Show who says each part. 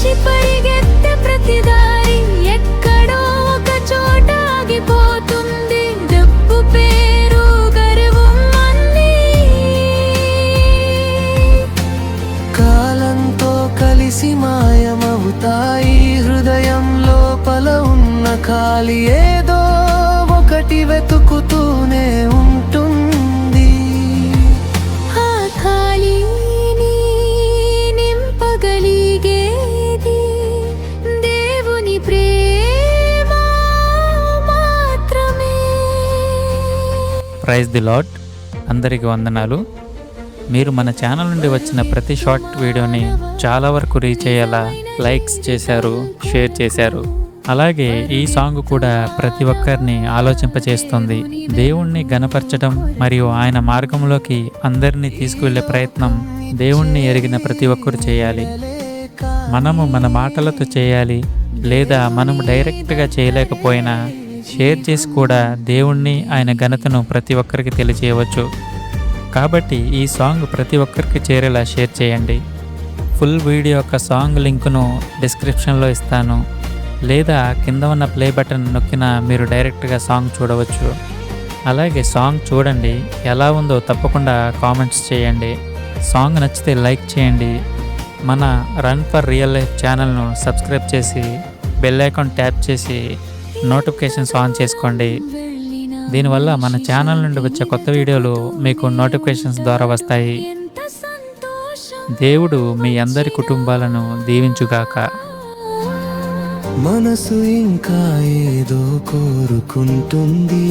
Speaker 1: మనిషి పరిగెత్తే ప్రతిదారి ఎక్కడో ఒక చోట ఆగిపోతుంది. డబ్బు పేరు గర్వం అన్నీ
Speaker 2: కాలంతో కలిసి మాయమవుతాయి. హృదయం లోపల ఉన్న ఖాళీ ఏదో ఒకటి వెతుకుతూనే ఉంటుంది.
Speaker 1: ఆ ఖాళీని నింపగలిగేది దేవుని ప్రేమ మాత్రమే.
Speaker 3: Praise the lord. అందరికీ వందనాలు. మీరు మన ఛానల్ నుండి వచ్చిన ప్రతి షార్ట్ వీడియోని చాలా వరకు రీచ్ అయ్యేలా లైక్స్ చేశారు, షేర్ చేశారు. అలాగే ఈ సాంగ్ కూడా ప్రతి ఒక్కరిని ఆలోచింపచేస్తుంది. దేవుణ్ణి గణపరచడం మరియు ఆయన మార్గంలోకి అందరినీ తీసుకువెళ్ళే ప్రయత్నం దేవుణ్ణి ఎరిగిన ప్రతి ఒక్కరు చేయాలి. మనము మన మాటలతో చేయాలి, లేదా మనము డైరెక్ట్గా చేయలేకపోయినా షేర్ చేసి కూడా దేవుణ్ణి ఆయన ఘనతను ప్రతి ఒక్కరికి తెలియజేయవచ్చు. కాబట్టి ఈ సాంగ్ ప్రతి ఒక్కరికి చేరేలా షేర్ చేయండి. ఫుల్ వీడియో యొక్క సాంగ్ లింకును డిస్క్రిప్షన్లో ఇస్తాను, లేదా కింద ఉన్న ప్లే బటన్ నొక్కిన మీరు డైరెక్ట్గా సాంగ్ చూడవచ్చు. అలాగే సాంగ్ చూడండి, ఎలా ఉందో తప్పకుండా కామెంట్స్ చేయండి. సాంగ్ నచ్చితే లైక్ చేయండి. మన రన్ ఫర్ రియల్ లైఫ్ ఛానల్ను సబ్స్క్రైబ్ చేసి బెల్ ఐకాన్ ట్యాప్ చేసి నోటిఫికేషన్స్ ఆన్ చేసుకోండి. దీనివల్ల మన ఛానల్ నుండి వచ్చే కొత్త వీడియోలు మీకు నోటిఫికేషన్స్ ద్వారా వస్తాయి. దేవుడు మీ అందరి కుటుంబాలను దీవించుగాక.
Speaker 2: మనసు ఇంకా ఏదో కోరుకుంటుంది.